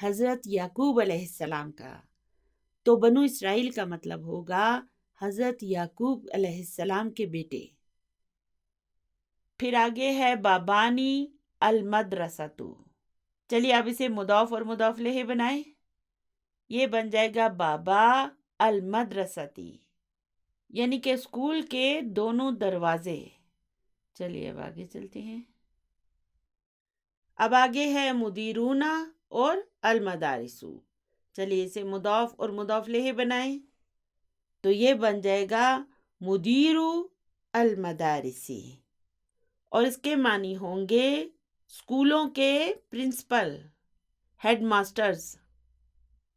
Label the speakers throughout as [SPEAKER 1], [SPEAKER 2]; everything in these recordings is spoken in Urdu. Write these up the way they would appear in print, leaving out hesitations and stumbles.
[SPEAKER 1] حضرت یعقوب علیہ السلام کا، تو بنو اسرائیل کا مطلب ہوگا حضرت یعقوب علیہ السلام کے بیٹے۔ پھر آگے ہے بابانی المدرسۃ۔ چلیے اب اسے مضاف اور مضاف الیہ بنائیں۔ یہ بن جائے گا بابا المدرستی، یعنی کہ اسکول کے دونوں دروازے۔ چلیے اب آگے چلتے ہیں۔ اب آگے ہے مدیرونا اور المدارسو۔ چلیے اسے مضاف اور مضاف الیہ بنائیں، تو یہ بن جائے گا مدیرو المدارسی، اور اس کے معنی ہوں گے اسکولوں کے پرنسپل، ہیڈ ماسٹرز۔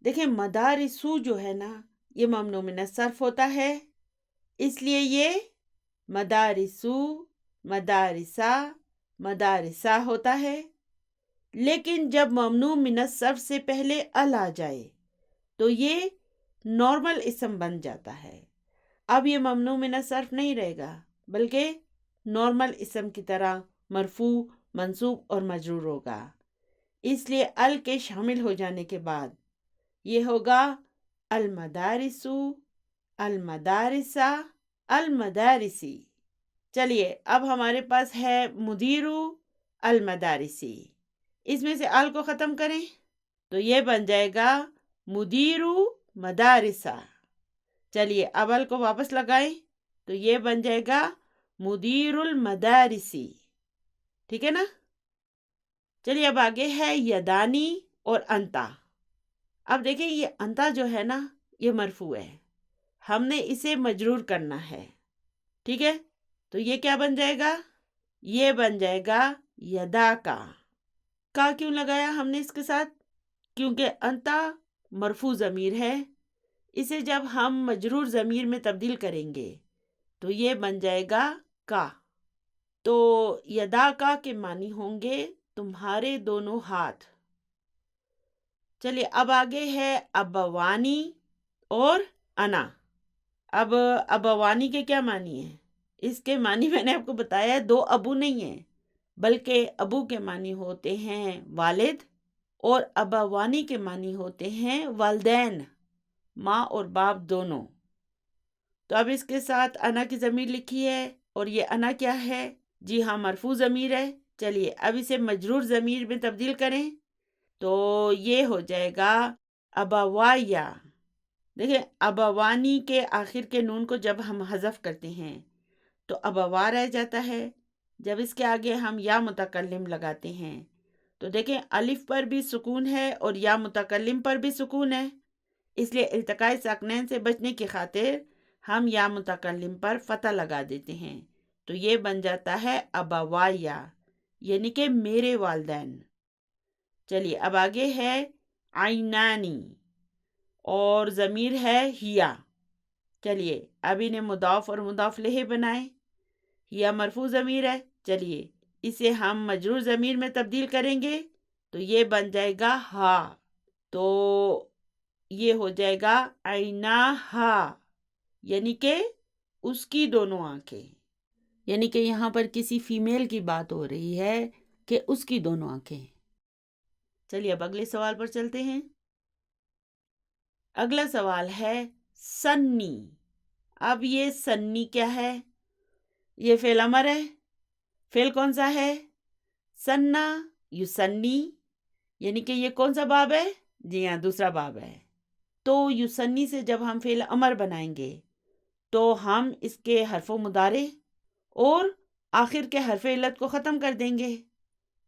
[SPEAKER 1] دیکھیں مدارسو جو ہے نا، یہ ممنوع من الصرف ہوتا ہے، اس لیے یہ مدارسو، مدارسہ، مدارسہ ہوتا ہے۔ لیکن جب ممنوع من الصرف سے پہلے ال آ جائے تو یہ نارمل اسم بن جاتا ہے۔ اب یہ ممنوع من الصرف نہیں رہے گا، بلکہ نارمل اسم کی طرح مرفوع، منصوب اور مجرور ہوگا۔ اس لیے ال کے شامل ہو جانے کے بعد یہ ہوگا المدارسو، المدارسہ، المدارسی۔ چلیے اب ہمارے پاس ہے مدیرو المدارسی، اس میں سے ال کو ختم کریں تو یہ بن جائے گا مدیرو مدارسہ۔ چلیے اب ال کو واپس لگائیں تو یہ بن جائے گا مدیر المدارسی، ٹھیک ہے نا؟ چلیے اب آگے ہے یدانی اور انتا۔ اب دیکھیں یہ انتا جو ہے نا، یہ مرفوع ہے، ہم نے اسے مجرور کرنا ہے، ٹھیک ہے؟ تو یہ کیا بن جائے گا؟ یہ بن جائے گا یدا کا کیوں لگایا ہم نے اس کے ساتھ؟ کیونکہ انتا مرفوع ضمیر ہے، اسے جب ہم مجرور ضمیر میں تبدیل کریں گے تو یہ بن جائے گا کا۔ تو یدا کا کے معنی ہوں گے تمہارے دونوں ہاتھ۔ چلیے اب آگے ہے ابوانی اور انا۔ اب ابوانی کے کیا معنی ہیں؟ اس کے معنی میں نے آپ کو بتایا، دو ابو نہیں ہیں، بلکہ ابو کے معنی ہوتے ہیں والد، اور ابوانی کے معنی ہوتے ہیں والدین، ماں اور باپ دونوں۔ تو اب اس کے ساتھ انا کی ضمیر لکھی ہے، اور یہ انا کیا ہے؟ جی ہاں، مرفوع ضمیر ہے۔ چلیے اب اسے مجرور ضمیر میں تبدیل کریں تو یہ ہو جائے گا ابوایا۔ دیکھیں ابوانی کے آخر کے نون کو جب ہم حذف کرتے ہیں تو ابوا رہ جاتا ہے۔ جب اس کے آگے ہم یا متکلم لگاتے ہیں تو دیکھیں الف پر بھی سکون ہے اور یا متکلم پر بھی سکون ہے، اس لیے التقاء ساکنین سے بچنے کی خاطر ہم یا متکلم پر فتح لگا دیتے ہیں، تو یہ بن جاتا ہے ابوایا، یعنی کہ میرے والدین۔ چلیے اب آگے ہے عینانی اور ضمیر ہے ہیا۔ چلیے اب انہیں مضاف اور مضاف الیہ بنائیں۔ ہیا مرفوع ضمیر ہے، چلیے اسے ہم مجرور ضمیر میں تبدیل کریں گے تو یہ بن جائے گا ہا، تو یہ ہو جائے گا عینا ہا، یعنی کہ اس کی دونوں آنکھیں، یعنی کہ یہاں پر کسی فیمیل کی بات ہو رہی ہے کہ اس کی دونوں آنکھیں۔ چلیے اب اگلے سوال پر چلتے ہیں۔ اگلا سوال ہے سنی۔ اب یہ سنی کیا ہے؟ یہ فعل امر ہے۔ فعل کون سا ہے؟ سنا یسنی، یعنی کہ یہ کون سا باب ہے؟ جی ہاں، دوسرا باب ہے۔ تو یسنی سے جب ہم فعل امر بنائیں گے تو ہم اس کے حرف مضارع اور آخر کے حرف علت کو ختم کر دیں گے،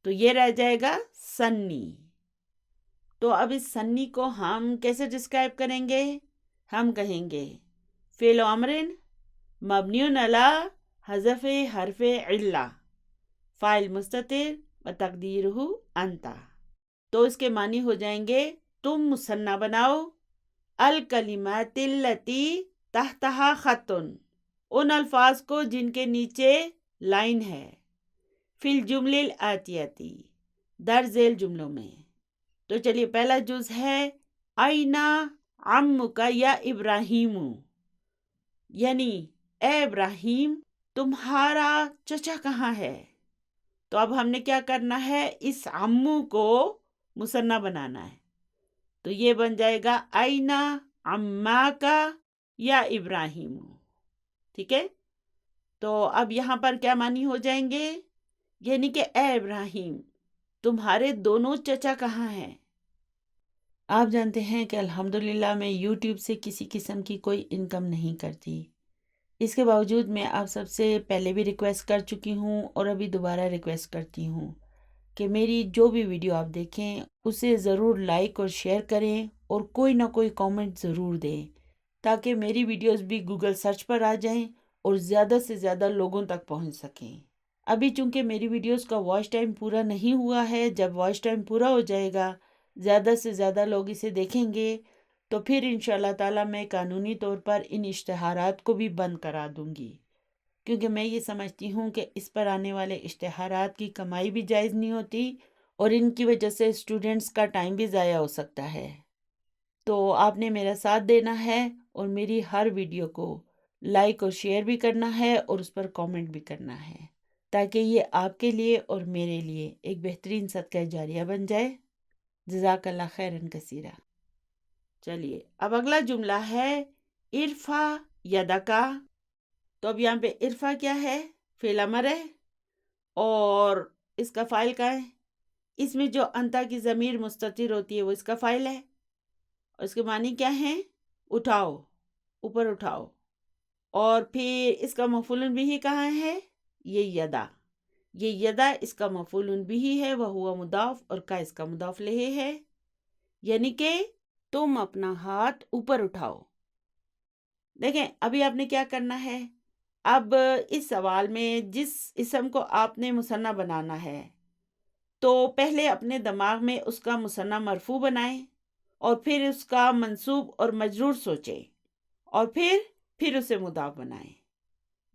[SPEAKER 1] تو یہ رہ جائے گا سنی۔ تو اب اس سنی کو ہم کیسے ڈسکرائب کریں گے؟ ہم کہیں گے فعل امر مبنی علی حذف حرف علہ، فاعل مستتر و تقدیرہ انت۔ تو اس کے معنی ہو جائیں گے تم مثنیٰ بناؤ الکلمات التی تحتہا خط، ان الفاظ کو جن کے نیچے لائن ہے، فی الجمل الآتیتی، در ذیل جملوں میں۔ تو چلیے پہلا جز ہے اینا عمک یا ابراہیم، یعنی اے ابراہیم تمہارا چچا کہاں ہے؟ تو اب ہم نے کیا کرنا ہے؟ اس عمو کو مثنیٰ بنانا ہے، تو یہ بن جائے گا اینا عماکا یا ابراہیم، ٹھیک ہے؟ تو اب یہاں پر کیا معنی ہو جائیں گے؟ یعنی کہ اے ابراہیم، تمہارے دونوں چچا کہاں ہیں؟ آپ جانتے ہیں کہ الحمدللہ میں یوٹیوب سے کسی قسم کی کوئی انکم نہیں کرتی، اس کے باوجود میں آپ سب سے پہلے بھی ریکویسٹ کر چکی ہوں اور ابھی دوبارہ ریکویسٹ کرتی ہوں کہ میری جو بھی ویڈیو آپ دیکھیں اسے ضرور لائک اور شیئر کریں اور کوئی نہ کوئی کامنٹ ضرور دیں تاکہ میری ویڈیوز بھی گوگل سرچ پر آ جائیں اور زیادہ سے زیادہ لوگوں تک پہنچ سکیں۔ ابھی چونکہ میری ویڈیوز کا واچ ٹائم پورا نہیں ہوا ہے، جب واچ ٹائم پورا ہو جائے گا، زیادہ سے زیادہ لوگ اسے دیکھیں گے، تو پھر انشاءاللہ تعالی میں قانونی طور پر ان اشتہارات کو بھی بند کرا دوں گی، کیونکہ میں یہ سمجھتی ہوں کہ اس پر آنے والے اشتہارات کی کمائی بھی جائز نہیں ہوتی اور ان کی وجہ سے اسٹوڈنٹس کا ٹائم بھی ضائع ہو سکتا ہے۔ تو آپ نے میرا ساتھ دینا ہے اور میری ہر ویڈیو کو لائک اور شیئر بھی کرنا ہے اور اس پر کامنٹ بھی کرنا ہے تاکہ یہ آپ کے لیے اور میرے لیے ایک بہترین صدقہ جاریہ بن جائے۔ جزاک اللہ خیرن کثیرہ۔ چلیے اب اگلا جملہ ہے ارفع یدکا۔ تو اب یہاں پہ ارفع کیا ہے؟ فعل امر ہے اور اس کا فاعل کا ہے؟ اس میں جو انتا کی ضمیر مستتر ہوتی ہے وہ اس کا فاعل ہے اور اس کے معنی کیا ہیں؟ اٹھاؤ، اوپر اٹھاؤ۔ اور پھر اس کا مفعول بھی کہاں ہے؟ یہ یدا، یہ یدا اس کا مفعول بھی ہے، وہ ہوا مضاف اور کا اس کا مضاف الیہ ہے، یعنی کہ تم اپنا ہاتھ اوپر اٹھاؤ۔ دیکھیں ابھی آپ نے کیا کرنا ہے، اب اس سوال میں جس اسم کو آپ نے مثنیٰ بنانا ہے تو پہلے اپنے دماغ میں اس کا مثنیٰ مرفوع بنائیں اور پھر اس کا منصوب اور مجرور سوچیں اور پھر اسے مضاف بنائیں،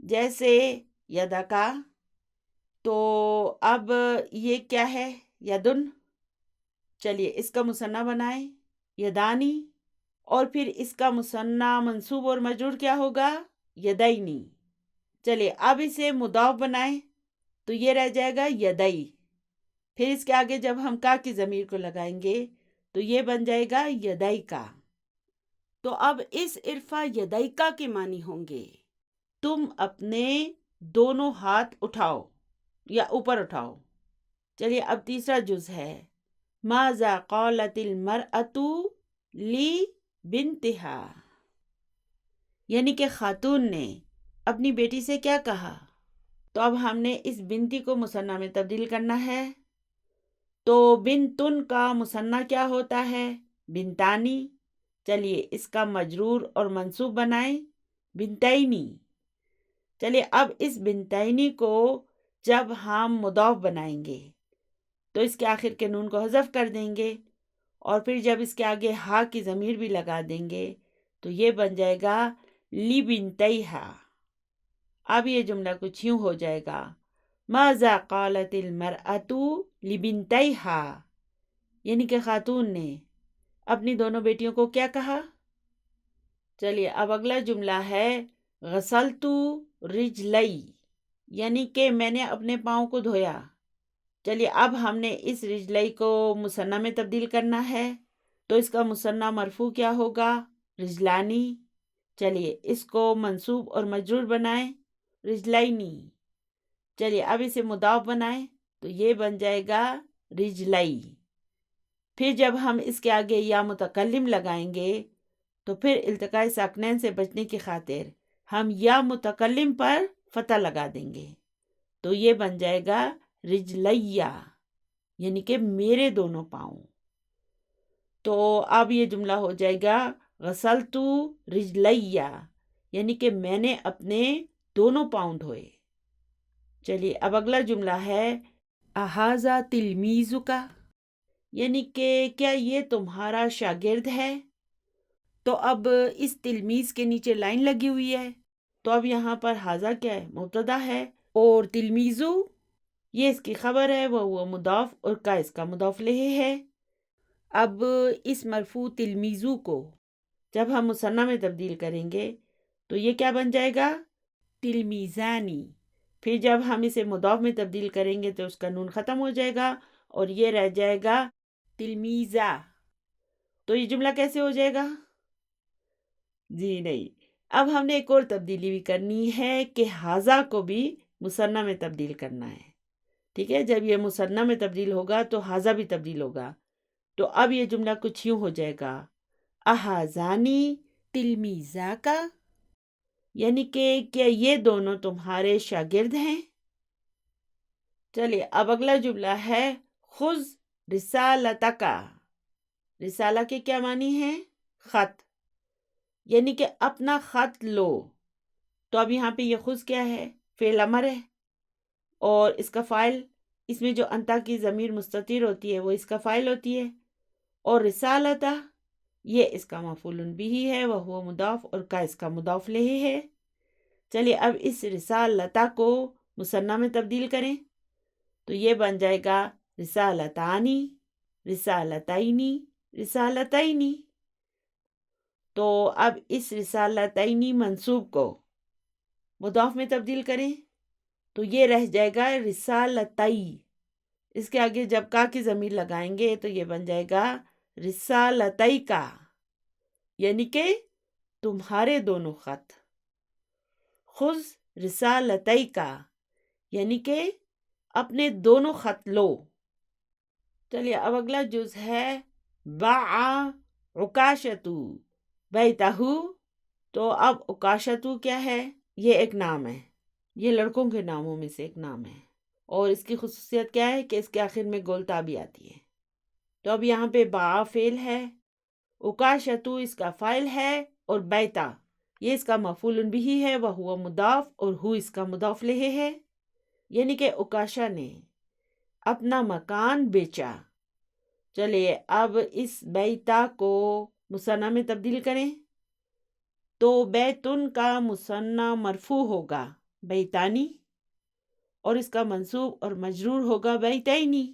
[SPEAKER 1] جیسے یدا کا۔ تو اب یہ کیا ہے؟ یدن۔ چلیے اس کا مثنیٰ بنائیں یدانی، اور پھر اس کا مثنیٰ منصوب اور مجرور کیا ہوگا؟ یدینی۔ چلیے اب اسے مضاف بنائیں تو یہ رہ جائے گا یدئی، پھر اس کے آگے جب ہم کا کی ضمیر کو لگائیں گے تو یہ بن جائے گا یدئی کا۔ تو اب اس ارفع یدئی کا کے معنی ہوں گے تم اپنے دونوں ہاتھ اٹھاؤ یا اوپر اٹھاؤ۔ چلیے اب تیسرا جز ہے ماذا قالت المرأة لی بنتہا، یعنی کہ خاتون نے اپنی بیٹی سے کیا کہا۔ تو اب ہم نے اس بنتی کو مثنیٰ میں تبدیل کرنا ہے، تو بنتن کا مثنیٰ کیا ہوتا ہے؟ بنتانی۔ چلیے اس کا مجرور اور منصوب بنائیں بنتینی۔ چلیے اب اس بنتینی کو جب ہم مضاف بنائیں گے تو اس کے آخر کے نون کو حذف کر دیں گے اور پھر جب اس کے آگے ہا کی ضمیر بھی لگا دیں گے تو یہ بن جائے گا لی بنتیہا۔ اب یہ جملہ کچھ یوں ہو جائے گا ماذا قالت المرأة لبنتیہا، یعنی کہ خاتون نے اپنی دونوں بیٹیوں کو کیا کہا۔ چلیے اب اگلا جملہ ہے غسلت رجلی، یعنی کہ میں نے اپنے پاؤں کو دھویا۔ چلیے اب ہم نے اس رجلی کو مثنیٰ میں تبدیل کرنا ہے، تو اس کا مثنیٰ مرفوع کیا ہوگا؟ رجلانی۔ چلیے اس کو منصوب اور مجرور بنائیں رجلینی۔ چلیے اب اسے مضاف بنائیں تو یہ بن جائے گا رجلی۔ پھر جب ہم اس کے آگے یا متکلم لگائیں گے تو پھر التقاء ساکنین سے بچنے کی خاطر ہم یا متکلم پر فتح لگا دیں گے تو یہ بن جائے گا رجلیہ، یعنی کہ میرے دونوں پاؤں۔ تو اب یہ جملہ ہو جائے گا غسلت رجلیہ، یعنی کہ میں نے اپنے دونوں پاؤں دھوئے۔ چلیے اب اگلا جملہ ہے اہذا تلمیذک، یعنی کہ کیا یہ تمہارا شاگرد ہے۔ تو اب اس تلمیذ کے نیچے لائن لگی ہوئی ہے، تو اب یہاں پر ہاذا کیا ہے؟ مبتدا ہے، اور تلمیذو یہ اس کی خبر ہے، وہ مضاف اور کا اس کا مضاف الیہ ہے۔ اب اس مرفوع تلمیذو کو جب ہم مثنیٰ میں تبدیل کریں گے تو یہ کیا بن جائے گا؟ تلمیذانی۔ پھر جب ہم اسے مضاف میں تبدیل کریں گے تو اس کا نون ختم ہو جائے گا اور یہ رہ جائے گا تلمیذہ۔ تو یہ جملہ کیسے ہو جائے گا؟ جی نہیں، اب ہم نے ایک اور تبدیلی بھی کرنی ہے کہ ھذا کو بھی مثنیٰ میں تبدیل کرنا ہے. ٹھیک ہے، جب یہ مثنیٰ میں تبدیل ہوگا تو ھذا بھی تبدیل ہوگا. تو اب یہ جملہ کچھ یوں ہو جائے گا، اھذانی تلمیذا کا، یعنی کہ کیا یہ دونوں تمہارے شاگرد ہیں؟ چلیے اب اگلا جملہ ہے خذ رسالتک. رسالہ کے کیا معنی ہیں؟ خط، یعنی کہ اپنا خط لو. تو اب یہاں پہ یہ خذ کیا ہے؟ فعل امر ہے، اور اس کا فاعل، اس میں جو انتا کی ضمیر مستتر ہوتی ہے وہ اس کا فاعل ہوتی ہے، اور رسالتہ یہ اس کا مفعول بھی ہے، وہ ہوا مضاف، اور کا اس کا مضاف الیہ ہے. چلیے اب اس رسالتہ کو مثنیٰ میں تبدیل کریں تو یہ بن جائے گا رسالتانی، رسالتینی، رسالتینی. تو اب اس رسالتینی منصوب کو مضاف میں تبدیل کریں تو یہ رہ جائے گا رسالتی. اس کے آگے جب کا کی ضمیر لگائیں گے تو یہ بن جائے گا رسالتی کا، یعنی کہ تمہارے دونوں خط. خذ رسالتی کا یعنی کہ اپنے دونوں خط لو. چلیے اب اگلا جز ہے باع عکاشتو بیتہ. تو اب عکاشتو کیا ہے؟ یہ ایک نام ہے، یہ لڑکوں کے ناموں میں سے ایک نام ہے، اور اس کی خصوصیت کیا ہے کہ اس کے آخر میں گولتا بھی آتی ہے. تو اب یہاں پہ باع فعل ہے، عکاشتو اس کا فاعل ہے، اور بیتہ یہ اس کا مفعول بھی ہے، وہ ہوا مضاف، اور ہو اس کا مضاف الیہ ہے. یعنی کہ عکاشہ نے اپنا مکان بیچا. چلیے اب اس بیتہ کو مثنیٰ میں تبدیل کریں تو بیتن کا مثنیٰ مرفوع ہوگا بیتانی، اور اس کا منصوب اور مجرور ہوگا بیتینی.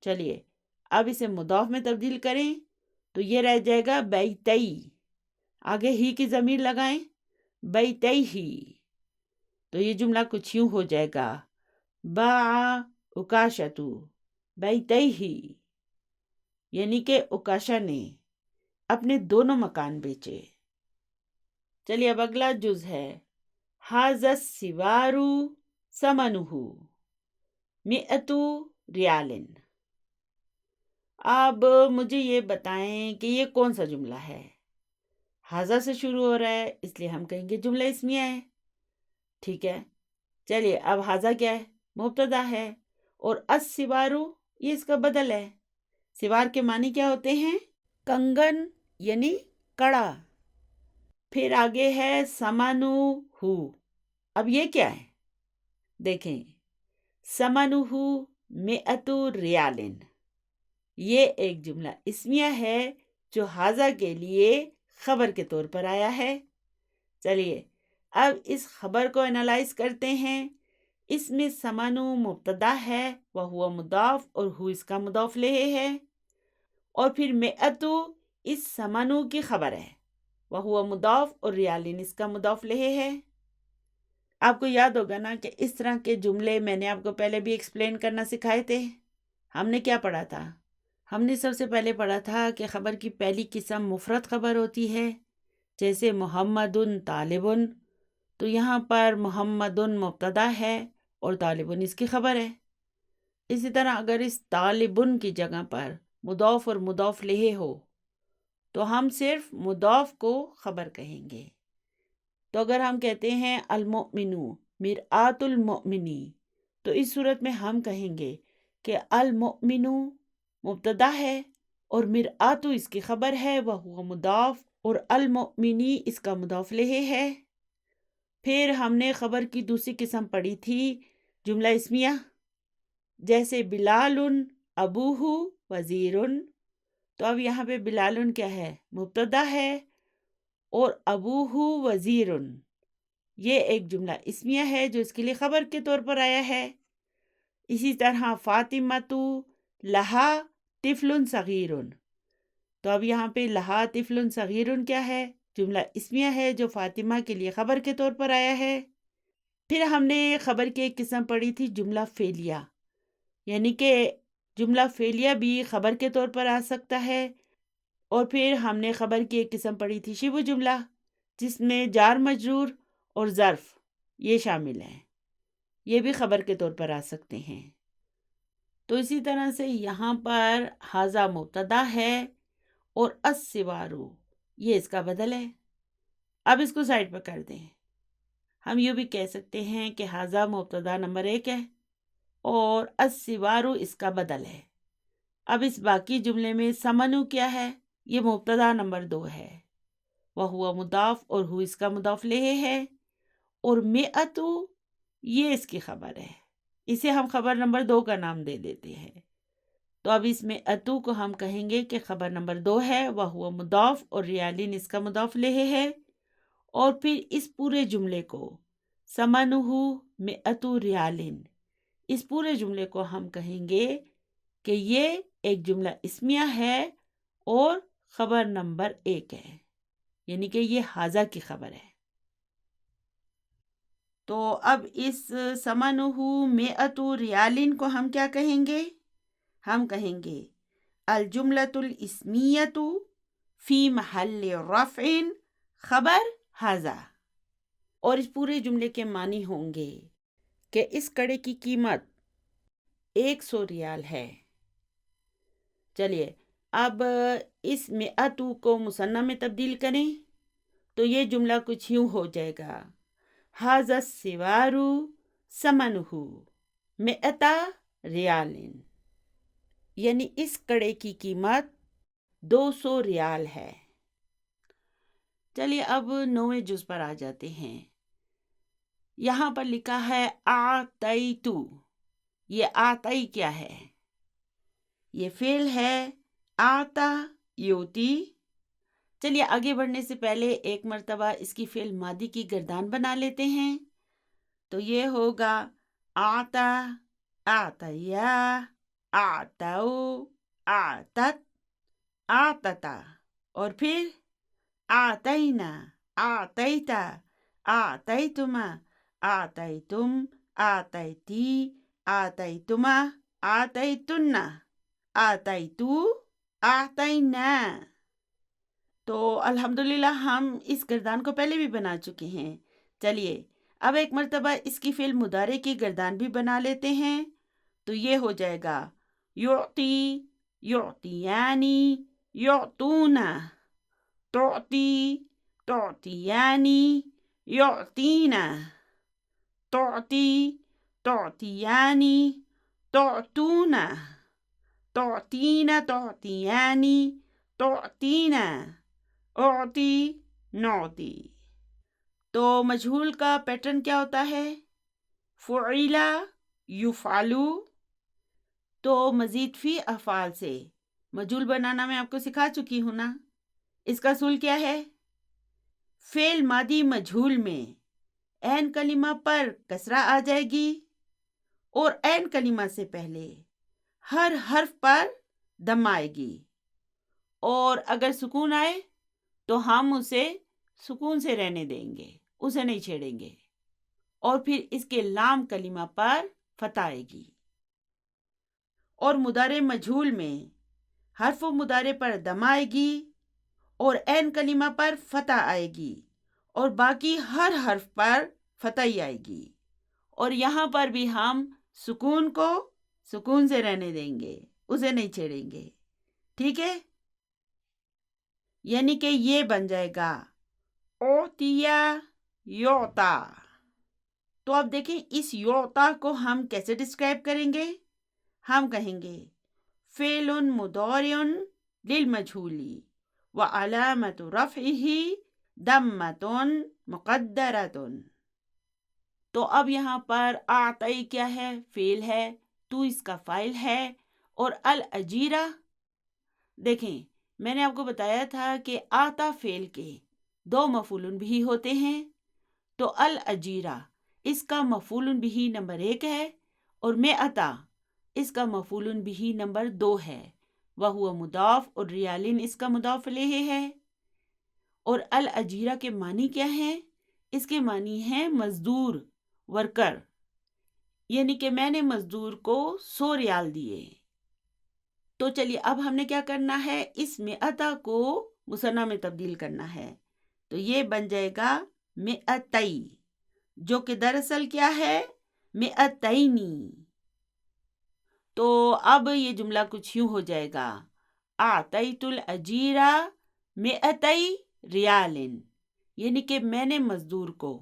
[SPEAKER 1] چلیے اب اسے مضاف میں تبدیل کریں تو یہ رہ جائے گا بیتی، آگے ہی کی ضمیر لگائیں بیتی ہی. تو یہ جملہ کچھ یوں ہو جائے گا باع عکاشتو بیتی ہی، یعنی کہ عکاشہ نے اپنے دونوں مکان بیچے. چلیے اب اگلا جز ہے ھذا السوار ثمنہ مئۃ ریال. اب مجھے یہ بتائیں کہ یہ کون سا جملہ ہے؟ ھذا سے شروع ہو رہا ہے اس لیے ہم کہیں گے جملہ اسمیہ ہے. ٹھیک ہے، چلیے اب ھذا کیا ہے؟ مبتدا ہے، اور السوار یہ اس کا بدل ہے. سوار کے معنی کیا ہوتے ہیں؟ کنگن یعنی کڑا. پھر آگے ہے ثمنہ. اب یہ کیا ہے؟ دیکھیں ثمنہ مئۃ ریال، یہ ایک جملہ اسمیہ ہے جو ھذا کے لیے خبر کے طور پر آیا ہے. چلیے اب اس خبر کو انالائز کرتے ہیں. اس میں ثمنہ مبتدا ہے، وہ ہوا مضاف، اور ہو اس کا مضاف الیہ ہے، اور پھر مئۃ اس ثمنہ کی خبر ہے، وہ ہوا مضاف، اور ریالین اس کا مضاف الیہ ہے. آپ کو یاد ہوگا نا کہ اس طرح کے جملے میں نے آپ کو پہلے بھی ایکسپلین کرنا سکھائے تھے. ہم نے کیا پڑھا تھا؟ ہم نے سب سے پہلے پڑھا تھا کہ خبر کی پہلی قسم مفرد خبر ہوتی ہے، جیسے محمد طالب. تو یہاں پر محمد مبتدا ہے اور طالب اس کی خبر ہے. اسی طرح اگر اس طالب کی جگہ پر مضاف اور مضاف الیہ ہو تو ہم صرف مضاف کو خبر کہیں گے. تو اگر ہم کہتے ہیں المؤمن مرآۃ المؤمنی تو اس صورت میں ہم کہیں گے کہ المؤمن مبتدا ہے اور مرآۃ اس کی خبر ہے، وہ ہوا مضاف، اور المؤمنی اس کا مضاف الیہ ہے. پھر ہم نے خبر کی دوسری قسم پڑھی تھی جملہ اسمیہ، جیسے بلال ابوہ وزیر. تو اب یہاں پہ بلال کیا ہے؟ مبتدا ہے، اور ابوہ وزیر یہ ایک جملہ اسمیہ ہے جو اس کے لیے خبر کے طور پر آیا ہے. اسی طرح فاطمۃ لہا طفل صغیر. تو اب یہاں پہ لہا طفل صغیر کیا ہے؟ جملہ اسمیہ ہے جو فاطمہ کے لیے خبر کے طور پر آیا ہے. پھر ہم نے خبر کی ایک قسم پڑھی تھی جملہ فعلیہ، یعنی کہ جملہ فعلیہ بھی خبر کے طور پر آ سکتا ہے اور پھر ہم نے خبر کی ایک قسم پڑھی تھی شبہ جملہ، جس میں جار مجرور اور ظرف یہ شامل ہیں، یہ بھی خبر کے طور پر آ سکتے ہیں۔ تو اسی طرح سے یہاں پر ھذا مبتدا ہے اور السوارو یہ اس کا بدل ہے۔ اب اس کو سائڈ پہ کر دیں، ہم یوں بھی کہہ سکتے ہیں کہ ھذا مبتدا نمبر 1 ہے اور السوارو اس کا بدل ہے۔ اب اس باقی جملے میں سمنو کیا ہے؟ یہ مبتدا نمبر 2 ہے، وہو مضاف اور ہو اس کا مضاف الیہ ہے، اور مئتو یہ اس کی خبر ہے، اسے ہم خبر نمبر 2 کا نام دے دیتے ہیں۔ تو اب اس میں اتو کو ہم کہیں گے کہ خبر نمبر 2 ہے، وہو مضاف اور ریالین اس کا مضاف الیہ ہے، اور پھر اس پورے جملے کو سمنہ مئتو ریالین، اس پورے جملے کو ہم کہیں گے کہ یہ ایک جملہ اسمیہ ہے اور خبر نمبر 1 ہے، یعنی کہ یہ ھذا کی خبر ہے۔ تو اب اس سمنہ مئتو ریالین کو ہم کیا کہیں گے؟ ہم کہیں گے الجملۃ الاسمیۃ فی محل رفع خبر ھذا، اور اس پورے جملے کے معنی ہوں گے کہ اس کڑے کی قیمت 100 ریال ہے۔ چلیے اب اس مئتو کو مثنیٰ میں تبدیل کریں تو یہ جملہ کچھ یوں ہو جائے گا، ھذا السوار ثمنہ مئۃ ریال، یعنی اس کڑے کی قیمت 200 ریال ہے۔ چلیے اب 9ویں جز پر آ جاتے ہیں۔ یہاں پر لکھا ہے آتیتو، یہ آتئی کیا ہے؟ یہ فعل ہے آتا یوتی۔ چلیے آگے بڑھنے سے پہلے ایک مرتبہ اس کی فعل ماضی کی گردان بنا لیتے ہیں، تو یہ ہوگا آتا، آتیا، آتاؤ، آتت، آتتا، اور پھر آتینا، آتیتا، آتیتما، آتیتم، آتیتی، آتیتما، آتیتن، آتیتو، آتینا۔ تو الحمدللہ ہم اس گردان کو پہلے بھی بنا چکے ہیں۔ چلیے اب ایک مرتبہ اس کی فعل مضارع کی گردان بھی بنا لیتے ہیں، تو یہ ہو جائے گا یعطی، یعطیانی، یعطونا، تعطی، تعطیانی، یعطینا، تعطی، تعطیانی، تعطونا، تعطینا، تعطیانی، تعطینا، اعطی، نعطی۔ تو مجہول کا پیٹرن کیا ہوتا ہے؟ فعیلا، یفعلو۔ تو مزید فی افعال سے مجہول بنانا میں آپ کو سکھا چکی ہوں نا۔ اس کا اصول کیا ہے؟ فعل ماضی مجہول میں عین کلمہ پر کسرہ آ جائے گی اور عین کلمہ سے پہلے ہر حرف پر دم آئے گی، اور اگر سکون آئے تو ہم اسے سکون سے رہنے دیں گے، اسے نہیں چھیڑیں گے، اور پھر اس کے لام کلمہ پر فتح آئے گی۔ اور مضارع مجہول میں حرف مضارع پر دم آئے گی اور عین کلمہ پر فتح آئے گی، اور باقی ہر حرف پر فتح ہی آئے گی، اور یہاں پر بھی ہم سکون کو سکون سے رہنے دیں گے، اسے نہیں چھیڑیں گے، ٹھیک ہے؟ یعنی کہ یہ بن جائے گا اوتیا یوتا۔ تو اب دیکھیں اس یوتا کو ہم کیسے ڈسکرائب کریں گے؟ ہم کہیں گے فعل مضارع للمجہول وعلامۃ رفعہ ضمۃ مقدرۃ۔ تو اب یہاں پر آتئی کیا ہے؟ فعل ہے، تو اس کا فاعل ہے، اور الاجیرہ، دیکھیں میں نے آپ کو بتایا تھا کہ آتا فعل کے 2 مفعول بھی ہوتے ہیں، تو الاجیرہ اس کا مفعول بھی نمبر 1 ہے، اور مئتا اس کا مفعول بھی نمبر 2 ہے، وہو مضاف اور ریالین اس کا مضاف الیہ ہے۔ اور الاجیرہ کے معنی کیا ہیں؟ اس کے معنی ہیں مزدور، ورکر، یعنی کہ میں نے مزدور کو 100 ریال دیے، تو چلیے اب ہم نے کیا کرنا ہے، اس مئتا کو مثنیٰ میں تبدیل کرنا ہے، تو یہ بن جائے گا مئتئی، جو کہ دراصل کیا ہے، مئتینی۔ تو اب یہ جملہ کچھ یوں ہو جائے گا، اعطیت الاجیر مئتئی ریال، یعنی کہ میں نے مزدور کو،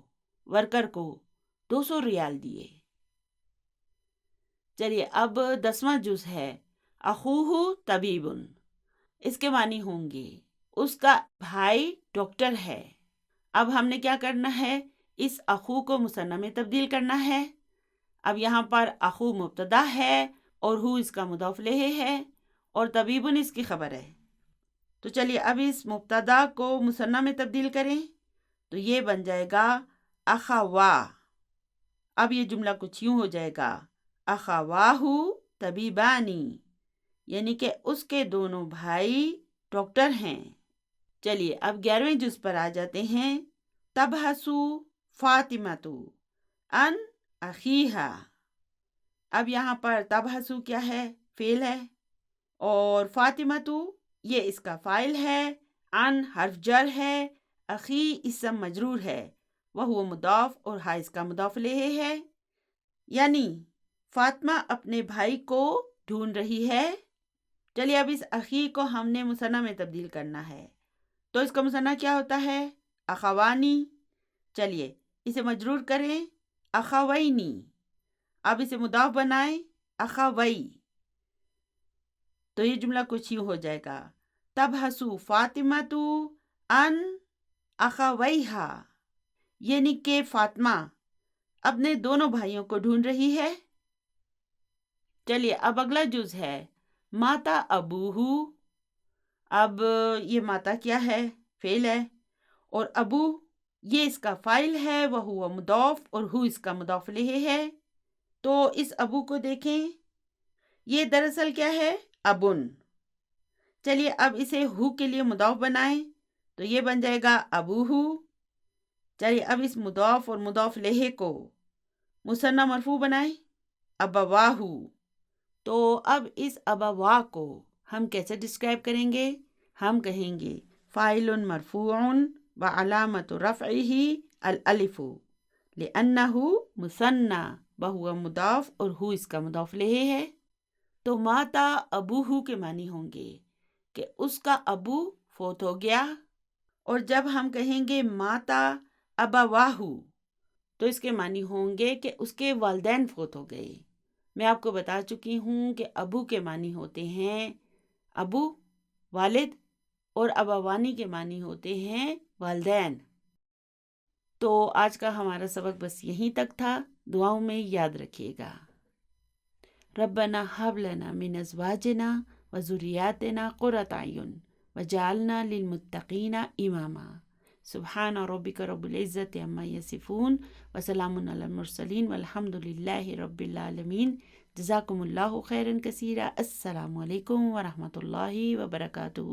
[SPEAKER 1] ورکر کو 200 ریال دیے۔ چلیے اب 10واں جز ہے، اخوہ طبیب، اس کے معنی ہوں گے اس کا بھائی ڈاکٹر ہے۔ اب ہم نے کیا کرنا ہے، اس اخو کو مثنیٰ میں تبدیل کرنا ہے۔ اب یہاں پر اخو مبتدا ہے اور ہو اس کا مضاف الیہ ہے اور طبیبن اس کی خبر ہے۔ تو چلیے اب اس مبتدا کو مثنیٰ میں تبدیل کریں، تو یہ بن جائے گا اخوا۔ اب یہ جملہ کچھ یوں ہو جائے گا، اخواہ طبیبانی، یعنی کہ اس کے دونوں بھائی ڈاکٹر ہیں۔ چلیے اب 11ویں جز پر آ جاتے ہیں، تبحث فاطمۃ عن اخیہا۔ اب یہاں پر تبحث کیا ہے، فعل ہے، اور فاطمۃ یہ اس کا فاعل ہے، عن حرف جر ہے، اخی اسم مجرور ہے، وہ مضاف اور ہا اس کا مضاف الیہ ہے، یعنی فاطمہ اپنے بھائی کو ڈھونڈ رہی ہے۔ چلیے اب اس اخی کو ہم نے مثنیٰ میں تبدیل کرنا ہے، تو اس کا مثنیٰ کیا ہوتا ہے، اخوانی۔ چلیے اسے مجرور کریں، اخوینی۔ اب اسے مضاف بنائیں، اخوئی۔ تو یہ جملہ کچھ یوں ہو جائے گا، تبحث فاطمۃ عن اخویہا، یعنی کہ فاطمہ اپنے دونوں بھائیوں کو ڈھونڈ رہی ہے۔ چلیے اب اگلا جز ہے، ماتا ابوہ۔ اب یہ ماتا کیا ہے، فعل ہے، اور ابو یہ اس کا فاعل ہے، وہ مضاف اور ہو اس کا مضاف الیہ ہے۔ تو اس ابو کو دیکھیں، یہ دراصل کیا ہے، ابن۔ چلیے اب اسے ہو کے لیے مضاف بنائیں، تو یہ بن جائے گا ابوہ۔ چلیے اب اس مضاف اور مضاف الیہ کو مثنیٰ مرفوع بنائیں، ابواہ۔ تو اب اس ابواہ کو ہم کیسے ڈسکرائب کریں گے، ہم کہیں گے فاعل مرفوع وعلامۃ رفعہ الالف لأنہ مثنیٰ وہو مضاف اور ہو اس کا مضاف الیہ ہے۔ تو ماتا ابوہ کے معنی ہوں گے کہ اس کا ابو فوت ہو گیا، اور جب ہم کہیں گے ماتا ابواہ تو اس کے معنی ہوں گے کہ اس کے والدین فوت ہو گئے۔ میں آپ کو بتا چکی ہوں کہ ابو کے معنی ہوتے ہیں ابو، والد، اور ابوانی کے معنی ہوتے ہیں والدین۔ تو آج کا ہمارا سبق بس یہیں تک تھا، دعاؤں میں یاد رکھیے گا۔ ربنا ہب لنا من ازواجنا وذریاتنا قرۃ اعین وجعلنا للمتقین اماما۔ سبحان ربک رب العزت عما یصفون وسلام علی المرسلین والحمد للہ رب العالمین۔ جزاکم اللہ خیرا کثیرا۔ السلام علیکم ورحمۃ اللہ وبرکاتہ۔